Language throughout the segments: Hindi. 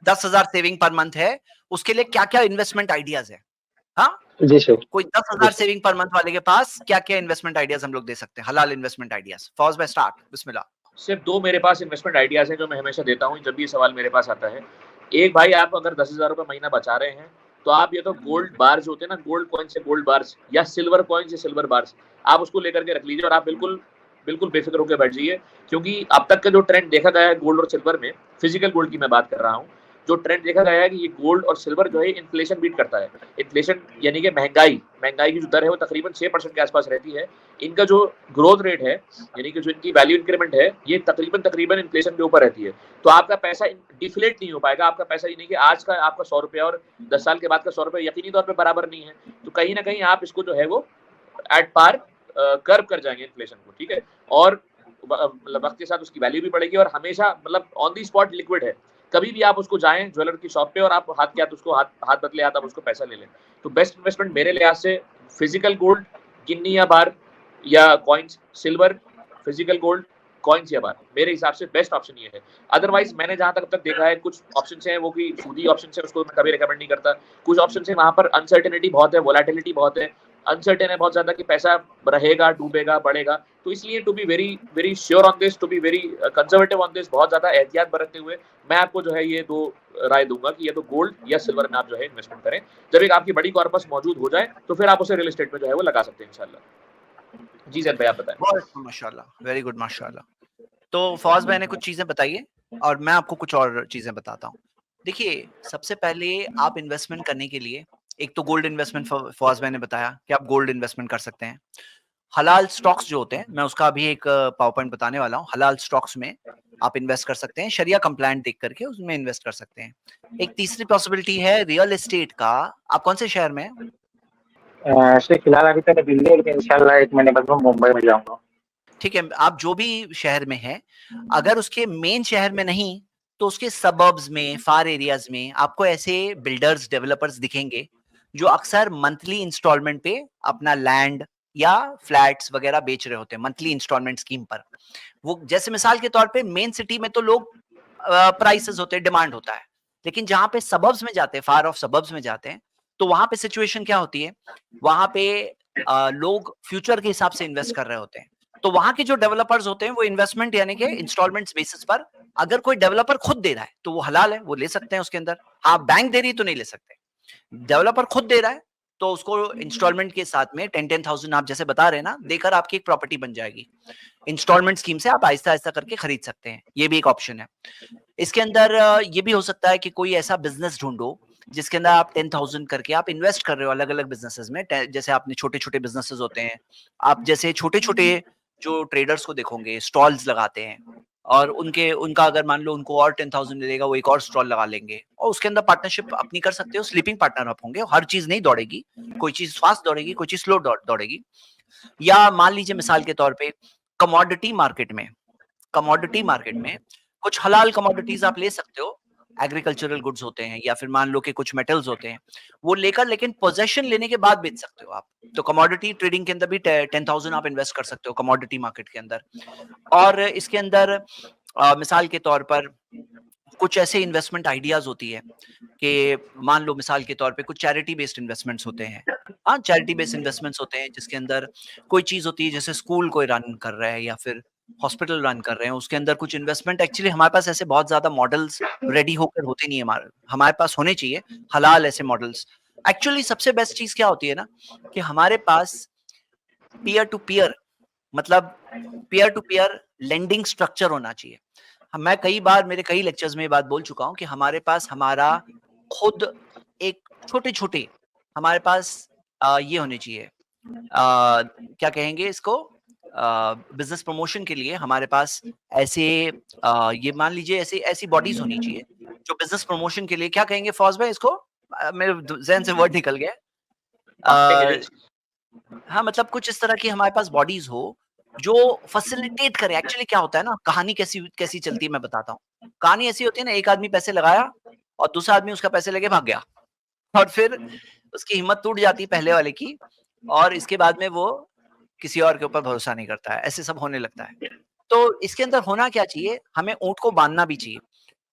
10,000 सेविंग पर मंथ है, उसके लिए क्या क्या इन्वेस्टमेंट आइडियाज है? हाँ, जी सर। कोई 10,000 सेविंग पर मंथ वाले के पास क्या क्या इन्वेस्टमेंट आइडियाज हम लोग दे सकते हैं, हलाल इन्वेस्टमेंट आइडियाज? फौज भाई स्टार्ट, बिस्मिल्लाह। सिर्फ 2 मेरे पास इन्वेस्टमेंट आइडियाज़ हैं जो मैं हमेशा देता हूँ जब भी ये सवाल मेरे पास आता है। एक, भाई आप अगर 10,000 रुपए महीना बचा रहे हैं, तो आप या तो गोल्ड बार्स होते हैं ना, गोल्ड कॉइन्स या गोल्ड बार्स, या सिल्वर कॉइन्स या सिल्वर बार्स, आप उसको लेकर के रख लीजिए और आप बिल्कुल बिल्कुल बेफिक्र होकर बैठ जाइए। क्योंकि अब तक का जो ट्रेंड देखा गया है गोल्ड और सिल्वर में, फिजिकल गोल्ड की मैं बात कर रहा हूँ, जो ट्रेंड देखा गया है कि ये गोल्ड और सिल्वर जो है इन्फ्लेशन बीट करता है। इन्फ्लेशन यानी कि महंगाई की जो दर है वो तकरीबन 6% के आसपास रहती है। इनका जो ग्रोथ रेट है, यानी कि जो इनकी वैल्यू इंक्रीमेंट है, ये तकरीबन इन्फ्लेशन के ऊपर रहती है। तो आपका पैसा डिफ्लेट नहीं हो पाएगा। आपका पैसा ये नहीं कि आज का आपका 100 रुपया और 10 साल के बाद का 100 रुपया यकीनी तौर पे बराबर नहीं है। तो कहीं ना कहीं आप इसको जो है वो एट पार कर्व कर जाएंगे इन्फ्लेशन को, ठीक है। और वक्त के साथ उसकी वैल्यू भी बढ़ेगी और हमेशा मतलब ऑन दी स्पॉट लिक्विड है। कभी भी आप उसको जाएं ज्वेलर की शॉप पे और आप हाथ के हाथ उसको हाथ बदले हाथ आप उसको पैसा ले लें। तो बेस्ट इन्वेस्टमेंट मेरे लिहाज से फिजिकल गोल्ड, गिन्नी या बार या coins, silver, physical gold, coins या बार, मेरे हिसाब से बेस्ट ऑप्शन ये है। अदरवाइज मैंने जहां तक देखा है कुछ ऑप्शन हैं वो कि सूदी ऑप्शन है, उसको मैं कभी रिकमेंड नहीं करता। कुछ ऑप्शन है वहां पर अनसर्टेनिटी बहुत है, वोलेटिलिटी बहुत है, अनसर्टेन है बहुत ज्यादा कि पैसा रहेगा, डूबेगा, बढ़ेगा। तो इसलिए to be very very sure on this, to be very conservative on this, बहुत ज्यादा एहतियात बरतते हुए मैं आपको जो है ये 2 राय दूंगा कि या तो गोल्ड या सिल्वर में आप जो है इन्वेस्टमेंट करें। जब एक आपकी बड़ी कॉर्पस मौजूद हो जाए तो फिर आप उसे रियल एस्टेट में जो है वो लगा सकते हैं इंशाल्लाह। जी जैद भाई आप बताएं। बहुत माशाल्लाह, वेरी गुड माशाल्लाह। तो फौज भाई ने कुछ चीजें बताई है और मैं आपको कुछ और चीजें बताता हूँ। देखिए, सबसे पहले आप इन्वेस्टमेंट करने के लिए एक तो गोल्ड इन्वेस्टमेंट फौज भाई ने बताया कि आप गोल्ड इन्वेस्टमेंट कर सकते हैं। हलाल स्टॉक्स जो होते हैं, मैं उसका अभी एक पावर पॉइंट बताने वाला हूँ। हलाल स्टॉक्स में आप इन्वेस्ट कर सकते हैं, शरिया कंप्लायंट देख करके उसमें इन्वेस्ट कर सकते हैं। एक तीसरी पॉसिबिलिटी है रियल एस्टेट का। आप कौन से शहर में हैं? सर फिलहाल अभी तो मैं दिल्ली है, लेकिन इंशाल्लाह 1 महीने बाद मैं मुंबई में जाऊंगा। ठीक है, आप जो भी शहर में हैं, अगर उसके मेन शहर में नहीं तो उसके सबर्ब्स में, फार एरियाज में आपको ऐसे बिल्डर्स, डेवलपर्स दिखेंगे जो अक्सर मंथली इंस्टॉलमेंट पे अपना लैंड या फ्लैट्स वगैरह बेच रहे होते हैं, मंथली इंस्टॉलमेंट स्कीम पर। वो जैसे मिसाल के तौर पे मेन सिटी में तो लोग प्राइसेस होते हैं, डिमांड होता है, लेकिन जहां पे सबर्ब्स में जाते हैं, फार ऑफ सबर्ब्स में जाते हैं, तो वहां पे सिचुएशन क्या होती है, वहां पे लोग फ्यूचर के हिसाब से इन्वेस्ट कर रहे होते हैं। तो वहां के जो डेवलपर्स होते हैं वो इन्वेस्टमेंट यानी कि इंस्टॉलमेंट्स बेसिस पर, अगर कोई डेवलपर खुद दे रहा है तो वो हलाल है, वो ले सकते हैं उसके अंदर। हाँ, बैंक दे रही है तो नहीं ले सकते। डेवलपर खुद दे रहा है तो उसको इंस्टॉलमेंट के साथ में 10,000 आप जैसे बता रहे हैं ना, देकर आपकी एक प्रॉपर्टी बन जाएगी। इंस्टॉलमेंट स्कीम से आप आहिस्ता आहिस्ता करके खरीद सकते हैं, ये भी एक ऑप्शन है। इसके अंदर ये भी हो सकता है कि कोई ऐसा बिजनेस ढूंढो जिसके अंदर आप 10,000 करके आप इन्वेस्ट कर रहे हो अलग अलग बिजनेसेस में। जैसे आपने छोटे छोटे बिजनेसेस होते हैं, आप जैसे छोटे छोटे जो ट्रेडर्स को देखोगे स्टॉल्स लगाते हैं, और उनका अगर मान लो उनको और 10,000 मिलेगा, वो एक और स्टॉल लगा लेंगे और उसके अंदर पार्टनरशिप अपनी कर सकते हो। स्लीपिंग पार्टनर आप होंगे, हर चीज नहीं दौड़ेगी, कोई चीज फास्ट दौड़ेगी, कोई चीज स्लो दौड़ेगी। या मान लीजिए मिसाल के तौर पे कमोडिटी मार्केट में, कमोडिटी मार्केट में कुछ हलाल कमोडिटीज आप ले सकते हो, एग्रीकल्चरल गुड्स होते हैं या फिर मान लो कि कुछ मेटल्स होते हैं, वो लेकर लेकिन पोजेशन लेने के बाद बेच सकते हो आप। तो कमोडिटी ट्रेडिंग के अंदर भी 10,000 आप इन्वेस्ट कर सकते हो कमोडिटी मार्केट के अंदर। और इसके अंदर मिसाल के तौर पर कुछ ऐसे इन्वेस्टमेंट आइडियाज होती है कि मान लो मिसाल के तौर पे कुछ चैरिटी बेस्ड इन्वेस्टमेंट्स होते हैं। हाँ, चैरिटी बेस्ड इन्वेस्टमेंट्स होते हैं जिसके अंदर कोई चीज होती है, जैसे स्कूल कोई रन कर रहा है या फिर हॉस्पिटल रन कर रहे हैं, उसके अंदर कुछ इन्वेस्टमेंट। एक्चुअली हमारे पास ऐसे बहुत ज्यादा मॉडल्स रेडी होकर होते नहीं है, हमारे पास होने चाहिए हलाल ऐसे मॉडल्स। एक्चुअली सबसे बेस्ट चीज क्या होती है ना, कि हमारे पास पीयर टू पीयर, मतलब peer to peer lending structure होना चाहिए। मैं कई बार मेरे कई लेक्चर्स में ये बात बोल चुका हूं कि हमारे पास हमारा खुद एक छोटे छोटे, हमारे पास ये होने चाहिए, क्या कहेंगे इसको, बिजनेस प्रमोशन के लिए हमारे पास ऐसे ये मान लीजिए ऐसी ऐसी बॉडीज होनी चाहिए जो बिजनेस प्रमोशन के लिए, क्या कहेंगे फौज भाई इसको, मेरे जहन से वर्ड निकल गया। हाँ, मतलब कुछ इस तरह की हमारे पास बॉडीज हो जो फैसिलिटेट करे। एक्चुअली क्या होता है ना, कहानी कैसी कैसी चलती है मैं बताता हूँ। कहानी ऐसी होती है ना, एक आदमी पैसे लगाया और दूसरा आदमी उसका पैसे लेके भाग गया, और फिर उसकी हिम्मत टूट जाती है पहले वाले की, और इसके बाद में वो किसी और के ऊपर भरोसा नहीं करता है, ऐसे सब होने लगता है। तो इसके अंदर होना क्या चाहिए, हमें ऊंट को बांधना भी चाहिए।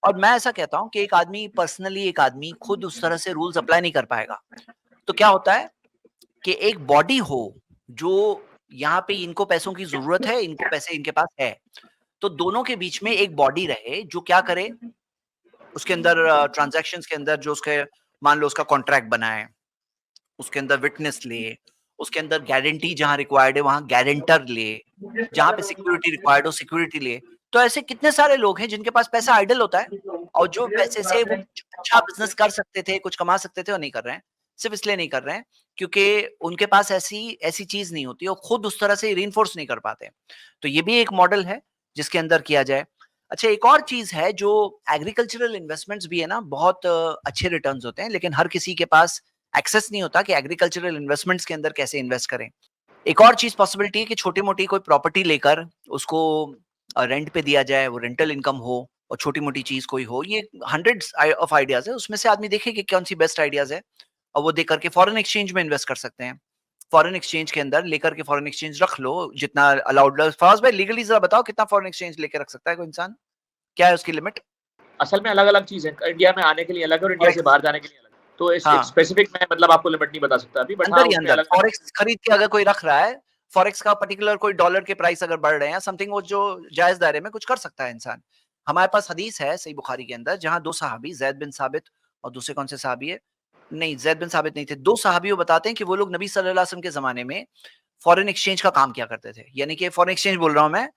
और मैं ऐसा कहता हूं कि एक आदमी पर्सनली, एक आदमी खुद उस तरह से रूल्स अप्लाई नहीं कर पाएगा। तो क्या होता है कि एक बॉडी हो जो यहाँ पे इनको पैसों की जरूरत है, इनको पैसे इनके पास है, तो दोनों के बीच में एक बॉडी रहे जो क्या करे, उसके अंदर ट्रांजैक्शंस के अंदर जो उसके, मान लो उसका कॉन्ट्रैक्ट बनाए, उसके अंदर विटनेस ले, उसके अंदर गारंटी जहां रिक्वायर्ड है वहां गारंटर ले, जहां पे सिक्योरिटी रिक्वायर्ड हो सिक्योरिटी ले। तो ऐसे कितने सारे लोग हैं जिनके पास पैसा आइडल होता है और जो पैसे से वो कुछ अच्छा बिजनेस कर सकते थे, कुछ कमा सकते थे, और नहीं कर रहे हैं। सिर्फ इसलिए नहीं कर रहे हैं क्योंकि उनके पास ऐसी ऐसी चीज नहीं होती और खुद उस तरह से रीइंफोर्स नहीं कर पाते। तो ये भी एक मॉडल है जिसके अंदर किया जाए। अच्छा, एक और चीज है जो एग्रीकल्चरल इन्वेस्टमेंट्स भी है ना, बहुत अच्छे रिटर्न्स होते हैं, लेकिन हर किसी के पास एक्सेस नहीं होता कि एग्रीकल्चरल इन्वेस्टमेंट्स के अंदर कैसे इन्वेस्ट करें। एक और चीज पॉसिबिलिटी है कि छोटी मोटी कोई प्रॉपर्टी लेकर उसको रेंट पे दिया जाए, वो रेंटल इनकम हो, और छोटी मोटी चीज कोई हो। ये हंड्रेड्स ऑफ आइडियाज है, उसमें से आदमी देखे कि कौन सी बेस्ट आइडियाज है और वो देख करके फॉरेन एक्सचेंज में इन्वेस्ट कर सकते हैं। फॉरेन एक्सचेंज के अंदर लेकर के फॉरेन एक्सचेंज रख लो जितना अलाउड। फराज भाई लीगली जरा बताओ कितना फॉरेन एक्सचेंज लेके रख सकता है कोई इंसान, क्या है उसकी लिमिट? असल में अलग-अलग चीज़ है, इंडिया में आने के लिए अलग है और इंडिया से बाहर जाने के लिए अलग है। तो इस हाँ, स्पेसिफिक मैं मतलब आपको लिमिट नहीं बता सकता अभी, बट हाँ, अंदर ही उसमें अंदर अलग-अलग फॉरेक्स खरीद के अगर कोई रख रहा है, फॉरेक्स का पर्टिकुलर कोई डॉलर के प्राइस अगर बढ़ रहे हैं समथिंग, वो जो जायज दायरे में कुछ कर सकता है इंसान। हमारे पास हदीस है सही बुखारी के अंदर जहां दो सहाबी, जैद बिन साबित और दूसरे कौन से सहाबी है, नहीं जैद बिन साबित नहीं थे, दो सहाबी, वो बताते हैं कि वो लोग नबी सल्लल्लाहु अलैहि वसल्लम के जमाने में फॉरेन एक्सचेंज का काम किया करते थे। यानी कि फॉरेन एक्सचेंज बोल रहा हूं मैं,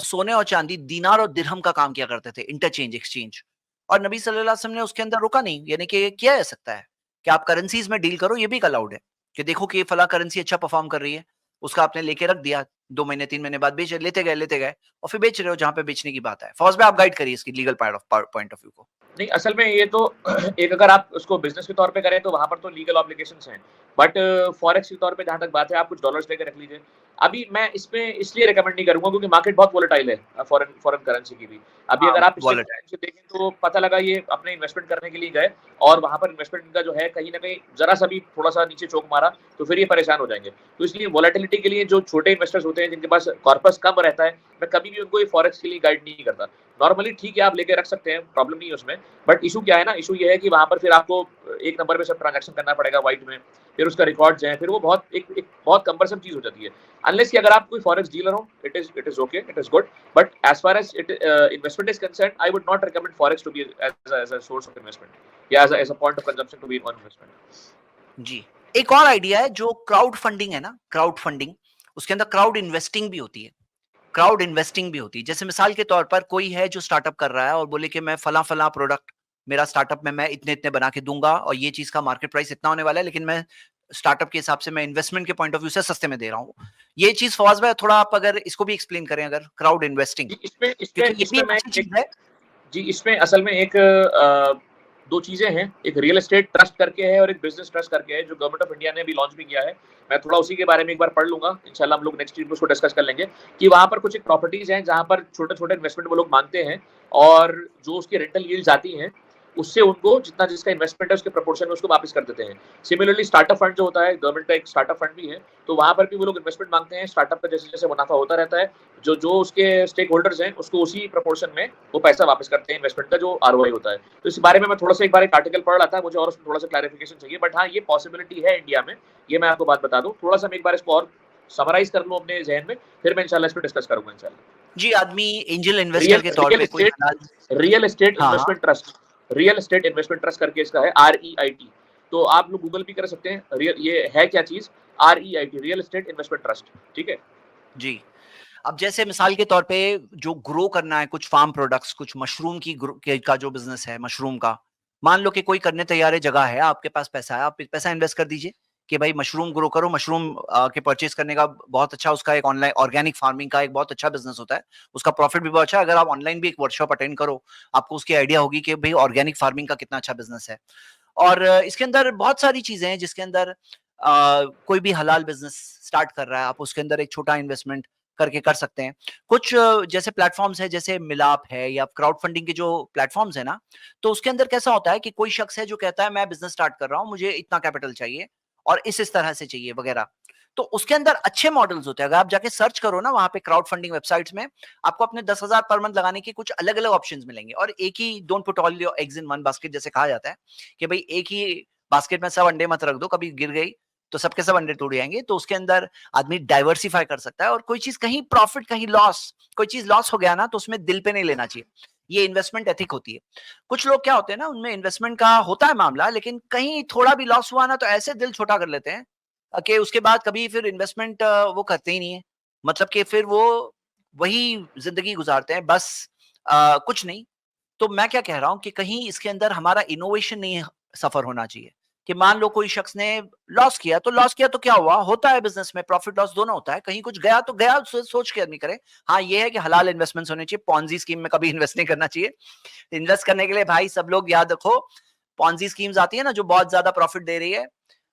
सोने और चांदी, दीनार और दिरहम का काम किया करते थे, इंटरचेंज, एक्सचेंज। और नबी सल्लल्लाहु अलैहि वसल्लम ने उसके अंदर रोका नहीं, यानी कि किया जा सकता है कि आप करेंसीज में डील करो, ये भी अलाउड है कि देखो कि फला करेंसी अच्छा परफॉर्म कर रही है, उसका आपने लेके रख दिया, 2 महीने 3 महीने बाद बेच लेते गए और फिर बेच रहे हो जहां पे बेचने की बात है। फौज में आप गाइड करिए इसकी लीगल पॉइंट ऑफ व्यू को। नहीं, असल में ये तो एक अगर आप उसको बिज़नेस के तौर पे करें तो वहाँ पर तो लीगल ऑब्लिगेशंस हैं। बट फॉरेक्स के तौर पे जहाँ तक बात है, आप कुछ डॉलर्स लेके रख लीजिए। अभी मैं इसमें इसलिए रिकमेंड नहीं करूँगा क्योंकि मार्केट बहुत वोलेटाइल है फॉरेन फॉरेन करेंसी की भी। अभी हाँ, अगर आप पिछले कुछ वॉलेट टाइम से देखें तो पता लगा ये अपने इन्वेस्टमेंट करने के लिए गए और वहाँ पर इन्वेस्टमेंट इनका जो है कहीं न कहीं ज़रा-सा भी थोड़ा-सा नीचे चोक मारा, तो फिर ये परेशान हो जाएँगे। तो इसलिए वोलेटिलिटी के लिए जो छोटे इन्वेस्टर्स होते हैं जिनके पास कॉर्पस कम रहता है, मैं कभी भी उनको ये फॉरेक्स के लिए गाइड नहीं करता। नॉर्मली ठीक है, आप लेके रख सकते हैं, प्रॉब्लम नहीं है उसमें। बट इशू क्या है ना, इशू ये है कि वहाँ पर फिर आपको एक नंबर पे सब ट्रांज़ैक्शन करना पड़ेगा व्हाइट में, फिर उसका रिकॉर्ड्स हैं, फिर वो बहुत एक बहुत कम्बरसम चीज़ हो जाती है। अनलेस कि अगर आप कोई फॉरेक्स डीलर हो, it is okay, it is good, but as far as investment is concerned, I would not recommend forex to be as a source of investment या as a point of consumption to be on investment. जी। एक और आइडिया है जो क्राउड फंडिंग है ना, क्राउड फंडिंग, उसके अंदर क्राउड इन्वेस्टिंग भी होती है। क्राउड इन्वेस्टिंग भी होती है। जैसे मिसाल के तौर पर कोई है जो स्टार्टअप कर रहा है और बोले कि मैं फला-फला प्रोडक्ट मेरा स्टार्टअप में मैं इतने-इतने बना के दूँगा और ये चीज़ का मार्केट प्राइस इतना होने वाला है, लेकिन मैं स्टार्टअप के हिसाब से मैं इन्वेस्टमेंट के पॉइंट ऑफ व्यू से सस्ते में दे रहा हूँ। ये चीज़ फवाज़ भाई थोड़ा आप अगर इसको भी एक्सप्लेन करें अगर क्राउड इन्वेस्टिंग, जी, इसमें इसमें क्योंकि ये भी इसमें एक मैं अच्छी एक चीज़ है। जी, इसमें असल में एक 2 चीज़ें हैं, एक रियल एस्टेट ट्रस्ट करके है और एक बिज़नेस ट्रस्ट करके है, जो गवर्नमेंट ऑफ इंडिया ने अभी लॉन्च भी किया है। मैं थोड़ा उसी के बारे में एक बार पढ़ लूँगा, इंशाल्लाह हम लोग नेक्स्ट वीक में उसको डिस्कस कर लेंगे कि वहाँ पर कुछ एक प्रॉपर्टीज़ हैं, जहाँ पर छोटे-छोटे इन्वेस्टमेंट वो लोग माँगते हैं और जो उसकी रेंटल यील्ड्स आती हैं, उससे उनको जितना जिसका इन्वेस्टमेंट है, उसके प्रोपोर्शन में उसको वापस कर देते हैं। सिमिलरली स्टार्टअप फंड जो होता है, गवर्नमेंट का एक स्टार्टअप फंड भी है, तो वहाँ पर भी वो लोग इन्वेस्टमेंट माँगते हैं, स्टार्टअप का जैसे-जैसे मुनाफ़ा होता रहता है, जो उसके स्टेक होल्डर्स हैं, उसको उसी प्रोपोर्शन में वो पैसा वापस करते हैं, इन्वेस्टमेंट का जो आरओआई होता है। तो इस बारे में मैं थोड़ा-सा एक बार एक आर्टिकल पढ़ रहा था, मुझे और उसमें थोड़ा-सा क्लैरिफिकेशन चाहिए, बट हाँ, ये पॉसिबिलिटी है इंडिया में, ये मैं आपको बात बता दूँ। थोड़ा-सा मैं एक बार इसको और समराइज़ कर लूँ अपने ज़हन में, फिर मैं इंशाल्लाह इस पे डिस्कस करूँगा इंशाल्लाह। जी, आदमी एंजल रियल इन्वेस्टर के तौर रियल पे कोई एस्टेट हलाल। रियल एस्टेट हाँ, हाँ। Investment trust real estate investment trust करके इसका है REIT। तो आप लोग गूगल भी कर सकते हैं, रियल ये है क्या चीज़, REIT real estate investment trust, ठीक है? जी। अब जैसे मिसाल के तौर पे जो ग्रो करना है कुछ फार्म प्रोडक्ट्स, कुछ मशरूम की का जो बिजनेस है मशरूम का, मान लो कि कोई करने तैयार है, जगह है, आपके पास पैसा है, आप पैसा इन्वेस्ट कर दीजिए कि भाई मशरूम ग्रो करो। मशरूम के परचेज करने का बहुत अच्छा, उसका एक ऑनलाइन ऑर्गेनिक फार्मिंग का एक बहुत अच्छा बिजनेस होता है, उसका प्रॉफिट भी बहुत अच्छा है। अगर आप ऑनलाइन भी एक वर्कशॉप अटेंड करो, आपको उसकी आइडिया होगी कि भाई ऑर्गेनिक फार्मिंग का कितना अच्छा बिजनेस है। और इसके अंदर बहुत सारी चीजें हैं जिसके अंदर कोई भी हलाल बिजनेस स्टार्ट कर रहा है, आप उसके अंदर एक छोटा इन्वेस्टमेंट करके कर सकते हैं। कुछ जैसे प्लेटफॉर्म्स है, जैसे मिलाप है या क्राउड फंडिंग के जो प्लेटफॉर्म्स है ना, तो उसके अंदर कैसा होता है कि कोई शख्स है जो कहता है मैं बिजनेस स्टार्ट कर रहा हूँ, मुझे इतना कैपिटल चाहिए और इस तरह से चाहिए वगैरह। तो उसके अंदर अच्छे मॉडल्स होते हैं। अगर आप जाके सर्च करो ना वहां पे क्राउड फंडिंग वेबसाइट्स में, आपको अपने 10,000 पर मंथ लगाने के कुछ अलग अलग ऑप्शंस मिलेंगे। और एक ही, don't put all your eggs in one basket जैसे कहा जाता है कि भाई एक ही बास्केट में सब अंडे मत रख दो, कभी गिर गई तो सबके सब अंडे टूट जाएंगे। तो उसके अंदर आदमी डाइवर्सिफाई कर सकता है, और कोई चीज कहीं प्रॉफिट कहीं लॉस, कोई चीज लॉस हो गया ना तो उसमें दिल पे नहीं लेना चाहिए। ये इन्वेस्टमेंट एथिक होती है। कुछ लोग क्या होते हैं ना, उनमें इन्वेस्टमेंट का होता है मामला, लेकिन कहीं थोड़ा भी लॉस हुआ ना तो ऐसे दिल छोटा कर लेते हैं कि उसके बाद कभी फिर इन्वेस्टमेंट वो करते ही नहीं है। मतलब कि फिर वो वही जिंदगी गुजारते हैं बस, कुछ नहीं। तो मैं क्या कह रहा हूं कि कहीं इसके अंदर हमारा इनोवेशन नहीं सफर होना चाहिए। कि मान लो कोई शख्स ने लॉस किया तो लॉस किया तो क्या हुआ, होता है बिजनेस में, प्रॉफिट लॉस दोनों होता है। कहीं कुछ गया तो गया, सोच के आदमी करे। हाँ ये है कि हलाल इन्वेस्टमेंट्स होने चाहिए, पॉन्जी स्कीम में कभी इन्वेस्ट नहीं करना चाहिए। इन्वेस्ट करने के लिए भाई सब लोग याद रखो, पॉन्जी स्कीम्स आती है ना जो बहुत ज्यादा प्रॉफिट दे रही है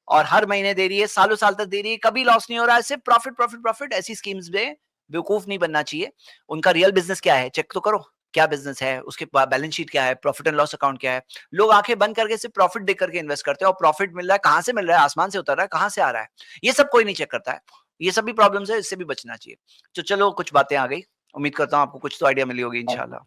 और हर महीने दे रही है, सालों साल तक दे रही है, कभी लॉस नहीं हो रहा है, सिर्फ प्रॉफिट प्रॉफिट प्रॉफिट। ऐसी स्कीम्स में बेवकूफ नहीं बनना चाहिए। उनका रियल बिजनेस क्या है चेक तो करो, क्या बिजनेस है, उसके बैलेंस शीट क्या है, प्रॉफिट एंड लॉस अकाउंट क्या है। लोग आंखें बंद करके सिर्फ प्रॉफिट देख करके इन्वेस्ट करते हैं, और प्रॉफिट मिल रहा है कहां से मिल रहा है, आसमान से उतर रहा है, कहां से आ रहा है, ये सब कोई नहीं चेक करता है। ये सब भी प्रॉब्लम्स है, इससे भी बचना चाहिए। तो चलो कुछ बातें आ गई, उम्मीद करता हूँ आपको कुछ तो आइडिया मिली होगी इंशाल्लाह।